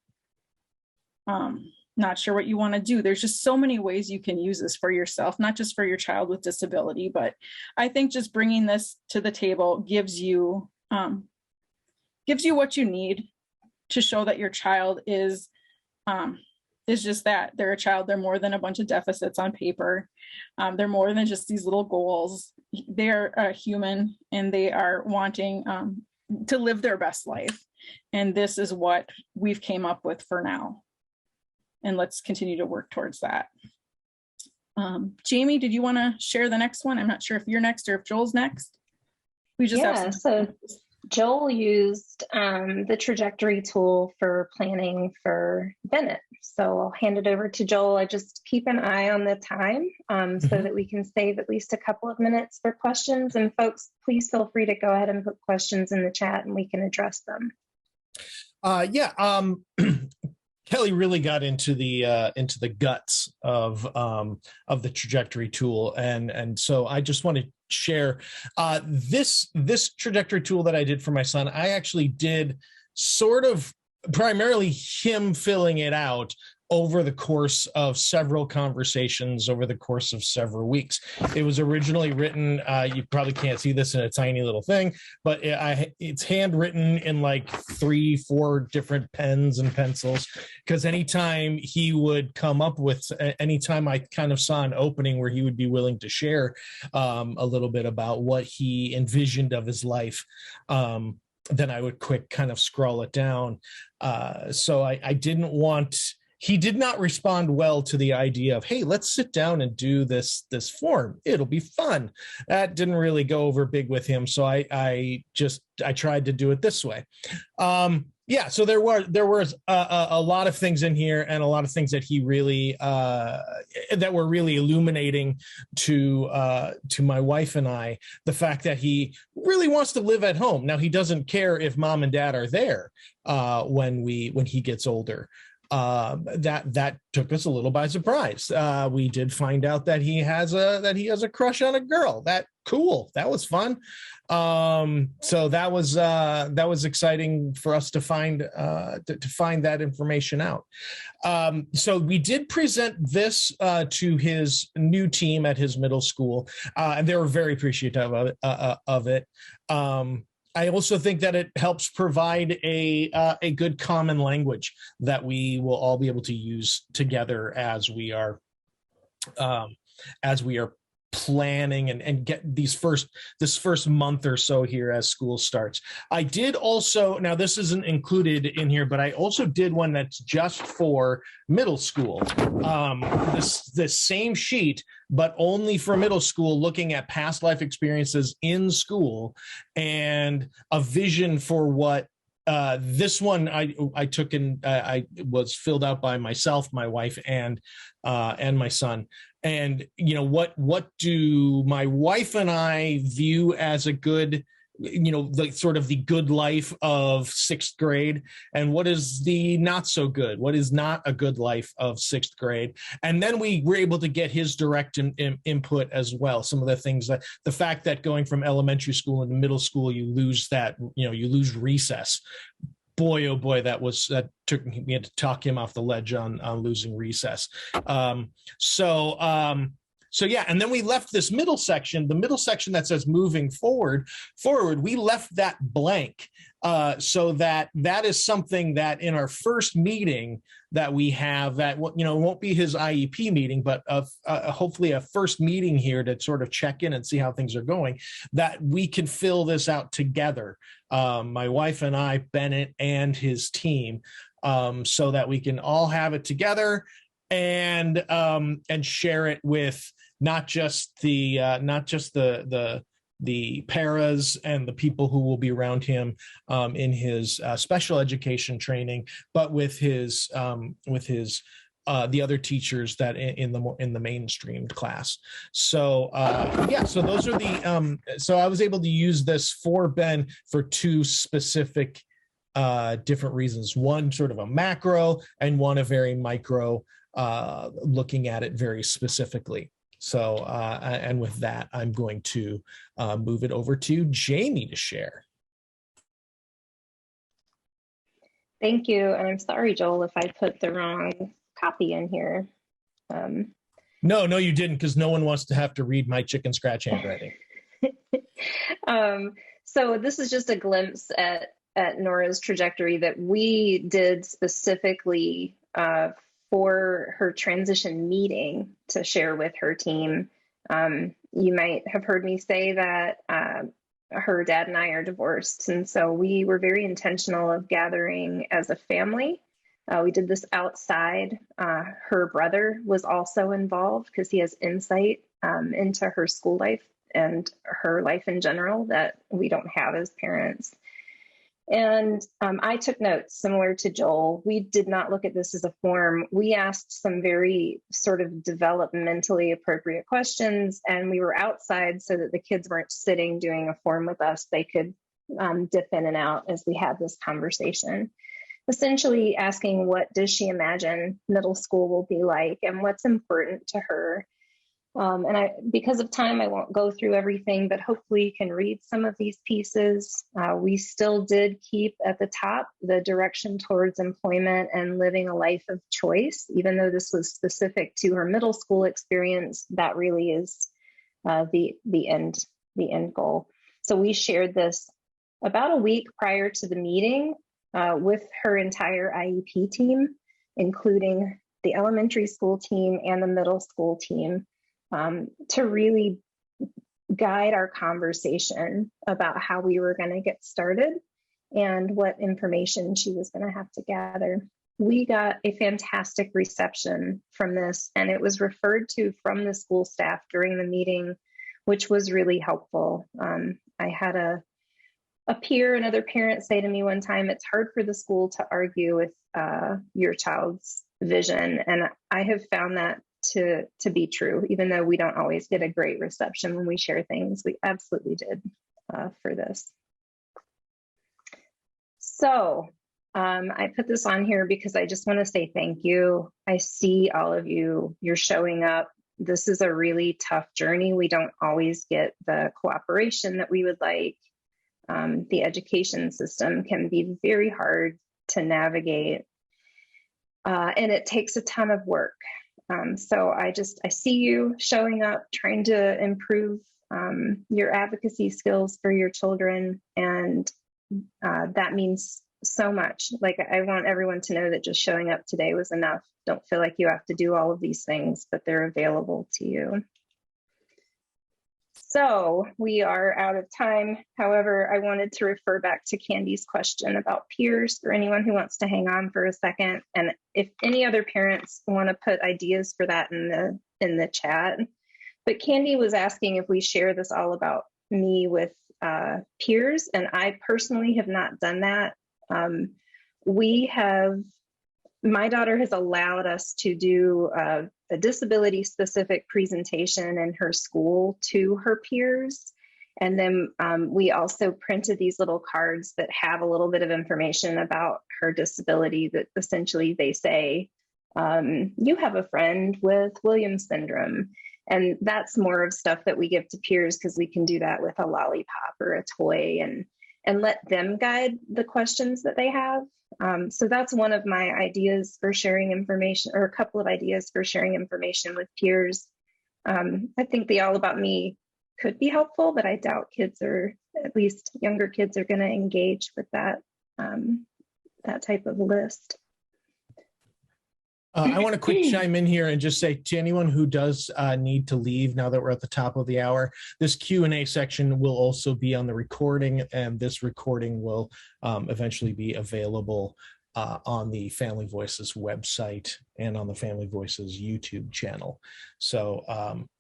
Not sure what you want to do. There's just so many ways you can use this for yourself, not just for your child with disability, but I think just bringing this to the table gives you what you need to show that your child is just that. They're a child. They're more than a bunch of deficits on paper. They're more than just these little goals. They're a human and they are wanting to live their best life. And this is what we've came up with for now. And let's continue to work towards that. Jamie, did you want to share the next one? I'm not sure if you're next or if Joel's next. We just have so Joel used the trajectory tool for planning for Bennett. So I'll hand it over to Joel. I just keep an eye on the time so that we can save at least a couple of minutes for questions. And folks, please feel free to go ahead and put questions in the chat and we can address them. Kelly really got into the guts of the trajectory tool, and so I just want to share this trajectory tool that I did for my son. I actually did sort of primarily him filling it out over the course of several conversations over the course of several weeks. It was originally written, you probably can't see this in a tiny little thing, but it's handwritten in like 3-4 different pens and pencils, because anytime he would come up with, anytime I kind of saw an opening where he would be willing to share a little bit about what he envisioned of his life, then I would quick kind of scroll it down. So I didn't want... He did not respond well to the idea of, hey, let's sit down and do this form. It'll be fun. That didn't really go over big with him. So I tried to do it this way. So there was a lot of things in here and a lot of things that he really that were really illuminating to my wife and I. The fact that he really wants to live at home. Now, he doesn't care if mom and dad are there when he gets older. That took us a little by surprise. We did find out that he has a crush on a girl. That was fun. So that was exciting for us to find that information out. So we did present this to his new team at his middle school, and they were very appreciative of it. I also think that it helps provide a good common language that we will all be able to use together as we are planning and get this first month or so here as school starts. I did also, now this isn't included in here, but I also did one that's just for middle school. This same sheet, but only for middle school, looking at past life experiences in school and a vision for what this one I took and I was filled out by myself, my wife, and my son. And what do my wife and I view as a good the sort of the good life of sixth grade, and what is the not so good, what is not a good life of sixth grade. And then we were able to get his direct input as well. Some of the things, that the fact that going from elementary school into middle school, you lose recess. Boy, oh boy, that took me, had to talk him off the ledge on losing recess. So yeah, and then we left this middle section, the middle section that says moving forward, we left that blank, so that is something that in our first meeting that we have, that won't be his IEP meeting, but hopefully a first meeting here to sort of check in and see how things are going, that we can fill this out together, my wife and I, Bennett and his team, so that we can all have it together and share it with not just the paras and the people who will be around him in his special education training, but with his the other teachers that in the mainstreamed class. So so those are the so I was able to use this for Ben for two specific different reasons. One sort of a macro, and one a very micro, looking at it very specifically. So, and with that, I'm going to move it over to Jamie to share. Thank you. And I'm sorry, Joel, if I put the wrong copy in here. No, you didn't, because no one wants to have to read my chicken scratch handwriting. So this is just a glimpse at Nora's trajectory that we did specifically for her transition meeting to share with her team. You might have heard me say that her dad and I are divorced. And so we were very intentional of gathering as a family. We did this outside. Her brother was also involved because he has insight into her school life and her life in general that we don't have as parents. And I took notes similar to Joel. We did not look at this as a form. We asked some very sort of developmentally appropriate questions, and we were outside so that the kids weren't sitting doing a form with us. They could dip in and out as we had this conversation. Essentially asking, what does she imagine middle school will be like, and what's important to her? And because of time, I won't go through everything, but hopefully you can read some of these pieces. We still did keep at the top the direction towards employment and living a life of choice, even though this was specific to her middle school experience. That really is the end goal. So we shared this about a week prior to the meeting with her entire IEP team, including the elementary school team and the middle school team, to really guide our conversation about how we were going to get started and what information she was going to have to gather. We got a fantastic reception from this, and it was referred to from the school staff during the meeting, which was really helpful. I had a peer, another parent, say to me one time, it's hard for the school to argue with your child's vision. And I have found that to be true, even though we don't always get a great reception when we share things. We absolutely did for this. So I put this on here because I just want to say thank you. I see all of you, you're showing up. This is a really tough journey. We don't always get the cooperation that we would like. The education system can be very hard to navigate, and it takes a ton of work. So I see you showing up, trying to improve your advocacy skills for your children, and that means so much. Like, I want everyone to know that just showing up today was enough. Don't feel like you have to do all of these things, but they're available to you. So we are out of time. However, I wanted to refer back to Candy's question about peers for anyone who wants to hang on for a second. And if any other parents want to put ideas for that in the chat. But Candy was asking if we share this all about me with peers, and I personally have not done that. My daughter has allowed us to do a disability-specific presentation in her school to her peers. And then we also printed these little cards that have a little bit of information about her disability that essentially they say, you have a friend with Williams syndrome. And that's more of stuff that we give to peers because we can do that with a lollipop or a toy and let them guide the questions that they have. So that's one of my ideas for sharing information, or a couple of ideas for sharing information with peers. I think the All About Me could be helpful, but I doubt kids, or at least younger kids, are going to engage with that that type of list. I want to quick chime in here and just say to anyone who does need to leave now that we're at the top of the hour, this Q&A section will also be on the recording, and this recording will eventually be available on the Family Voices website and on the Family Voices YouTube channel. So,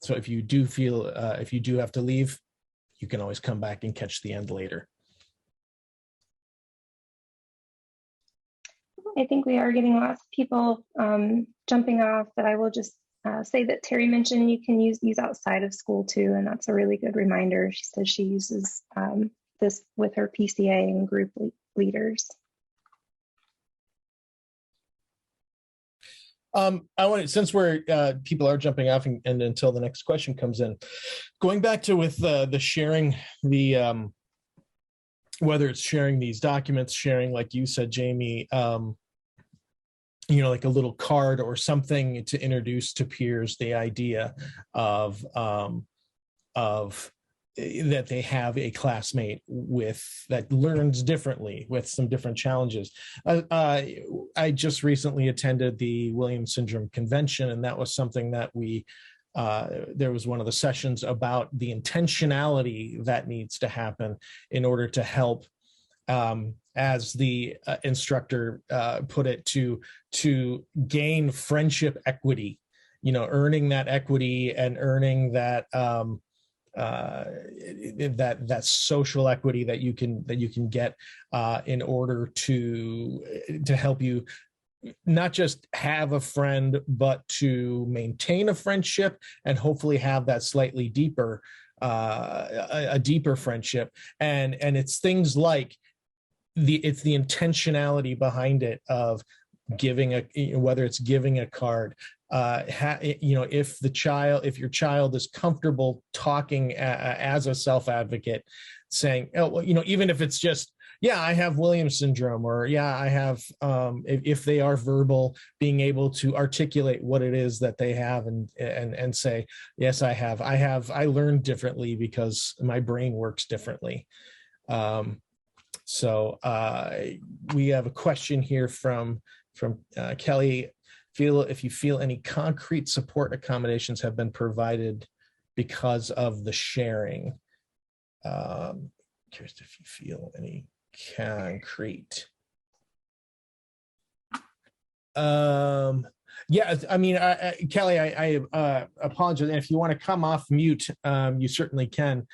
so if you do feel, if you do have to leave, you can always come back and catch the end later. I think we are getting lots of people jumping off, but I will just say that Terry mentioned you can use these outside of school too, and that's a really good reminder. She says she uses this with her PCA and group leaders. I want, since we're people are jumping off and until the next question comes in, going back to with the sharing the whether it's sharing these documents, sharing, like you said, Jamie, you know, like a little card or something to introduce to peers the idea of that they have a classmate with that learns differently with some different challenges. I just recently attended the Williams Syndrome Convention, and that was something that we there was one of the sessions about the intentionality that needs to happen in order to help, as the instructor put it, to gain friendship equity, you know, earning that equity and earning that that social equity that you can get in order to help you not just have a friend, but to maintain a friendship and hopefully have that slightly deeper, a deeper friendship. And it's things like it's the intentionality behind it of giving whether it's giving a card, you know, if your child is comfortable talking as a self-advocate, saying, oh, well, you know, even if it's just, yeah, I have Williams syndrome, or yeah, I have, if they are verbal, being able to articulate what it is that they have and say, yes, I learned differently because my brain works differently. So we have a question here from Kelly. If you feel any concrete support accommodations have been provided because of the sharing. Curious if you feel any concrete. Yeah, I mean, Kelly, I apologize. And if you want to come off mute, you certainly can.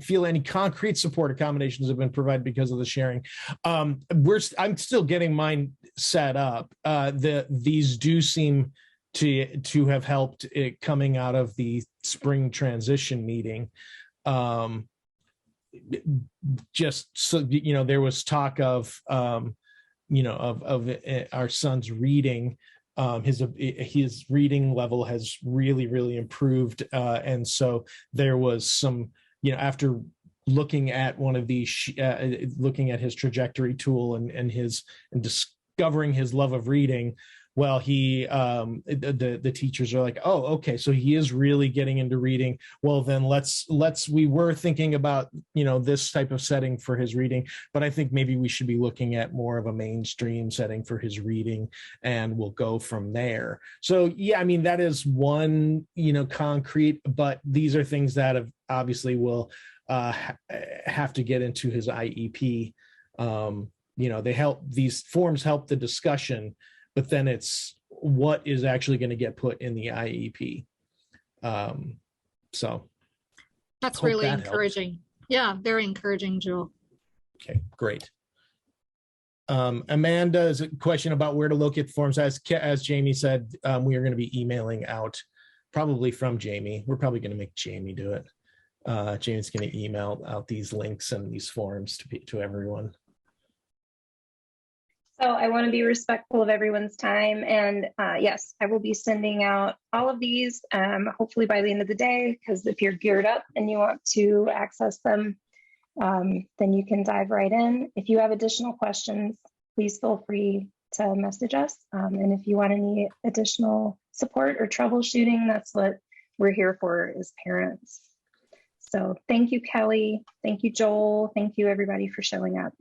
Feel any concrete support accommodations have been provided because of the sharing. I'm still getting mine set up. These do seem to have helped it coming out of the spring transition meeting. Just so you know, there was talk of you know, of our son's reading. His reading level has really improved, and so there was some, you know, after looking at one of these, looking at his trajectory tool and discovering his love of reading. Well, the teachers are like, oh, okay, so he is really getting into reading. Well, then we were thinking about, you know, this type of setting for his reading, but I think maybe we should be looking at more of a mainstream setting for his reading, and we'll go from there. So yeah, I mean, that is one, you know, concrete, but these are things that obviously will have to get into his IEP. You know, these forms help the discussion, but then it's what is actually going to get put in the IEP. So that's really encouraging. Helps. Yeah, very encouraging, Joel. Okay, great. Amanda has a question about where to locate forms. As Jamie said, we are going to be emailing out probably from Jamie. We're probably going to make Jamie do it. Jamie's going to email out these links and these forms to everyone. So I want to be respectful of everyone's time. And yes, I will be sending out all of these hopefully by the end of the day, because if you're geared up and you want to access them, then you can dive right in. If you have additional questions, please feel free to message us. And if you want any additional support or troubleshooting, that's what we're here for as parents. So thank you, Kelly. Thank you, Joel. Thank you, everybody, for showing up.